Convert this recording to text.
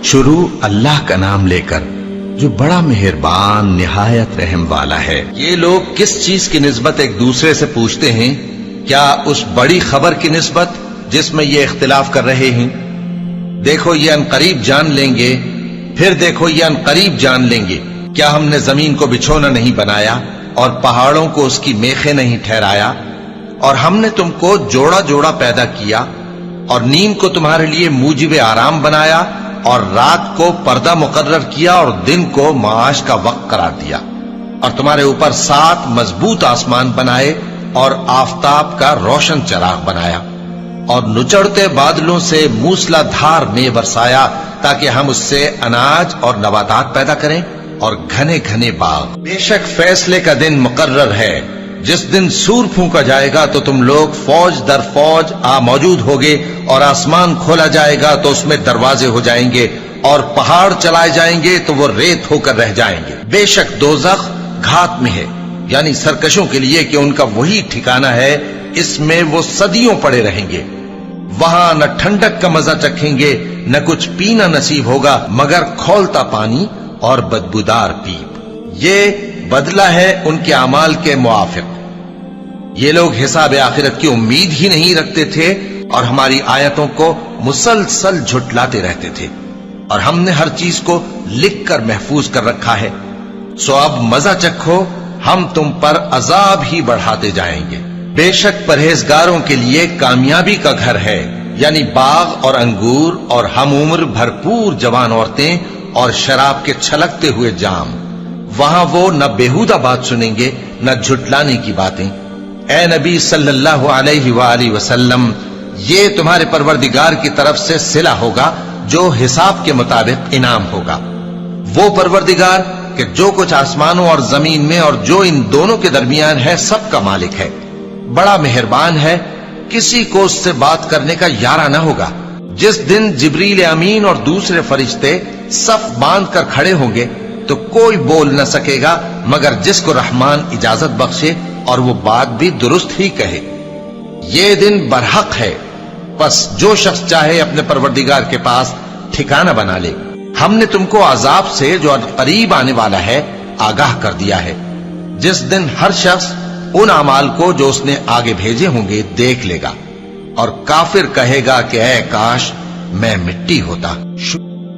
شروع اللہ کا نام لے کر جو بڑا مہربان نہایت رحم والا ہے۔ یہ لوگ کس چیز کی نسبت ایک دوسرے سے پوچھتے ہیں؟ کیا اس بڑی خبر کی نسبت جس میں یہ اختلاف کر رہے ہیں؟ دیکھو یہ انقریب جان لیں گے، پھر دیکھو یہ انقریب جان لیں گے۔ کیا ہم نے زمین کو بچھونا نہیں بنایا اور پہاڑوں کو اس کی میخیں نہیں ٹھہرایا؟ اور ہم نے تم کو جوڑا جوڑا پیدا کیا اور نیند کو تمہارے لیے موجب آرام بنایا اور رات کو پردہ مقرر کیا اور دن کو معاش کا وقت قرار دیا، اور تمہارے اوپر 7 مضبوط آسمان بنائے اور آفتاب کا روشن چراغ بنایا، اور نچڑتے بادلوں سے موسلا دھار میں برسایا تاکہ ہم اس سے اناج اور نباتات پیدا کریں اور گھنے گھنے باغ۔ بے شک فیصلے کا دن مقرر ہے، جس دن سور پھونکا جائے گا تو تم لوگ فوج در فوج موجود ہوگے، اور آسمان کھولا جائے گا تو اس میں دروازے ہو جائیں گے، اور پہاڑ چلائے جائیں گے تو وہ ریت ہو کر رہ جائیں گے۔ بے شک دوزخ گھات میں ہے، یعنی سرکشوں کے لیے کہ ان کا وہی ٹھکانہ ہے، اس میں وہ صدیوں پڑے رہیں گے۔ وہاں نہ ٹھنڈک کا مزہ چکھیں گے، نہ کچھ پینا نصیب ہوگا مگر کھولتا پانی اور بدبودار پیپ۔ یہ بدلہ ہے ان کے اعمال کے موافق۔ یہ لوگ حساب آخرت کی امید ہی نہیں رکھتے تھے اور ہماری آیتوں کو مسلسل جھٹلاتے رہتے تھے، اور ہم نے ہر چیز کو لکھ کر محفوظ کر رکھا ہے۔ سو اب مزہ چکھو، ہم تم پر عذاب ہی بڑھاتے جائیں گے۔ بے شک پرہیزگاروں کے لیے کامیابی کا گھر ہے، یعنی باغ اور انگور اور ہم عمر بھرپور جوان عورتیں اور شراب کے چھلکتے ہوئے جام۔ وہاں وہ نہ بیہودہ بات سنیں گے نہ جھٹلانے کی باتیں۔ اے نبی صلی اللہ علیہ وآلہ وسلم، یہ تمہارے پروردگار کی طرف سے صلہ ہوگا جو حساب کے مطابق انعام ہوگا۔ وہ پروردگار کہ جو کچھ آسمانوں اور زمین میں اور جو ان دونوں کے درمیان ہے سب کا مالک ہے، بڑا مہربان ہے، کسی کو اس سے بات کرنے کا یارہ نہ ہوگا۔ جس دن جبریل امین اور دوسرے فرشتے صف باندھ کر کھڑے ہوں گے تو کوئی بول نہ سکے گا مگر جس کو رحمان اجازت بخشے، اور وہ بات بھی درست ہی کہے۔ یہ دن برحق ہے، پس جو شخص چاہے اپنے پروردگار کے پاس ٹھکانہ بنا لے۔ ہم نے تم کو عذاب سے جو قریب آنے والا ہے آگاہ کر دیا ہے، جس دن ہر شخص ان اعمال کو جو اس نے آگے بھیجے ہوں گے دیکھ لے گا، اور کافر کہے گا کہ اے کاش میں مٹی ہوتا۔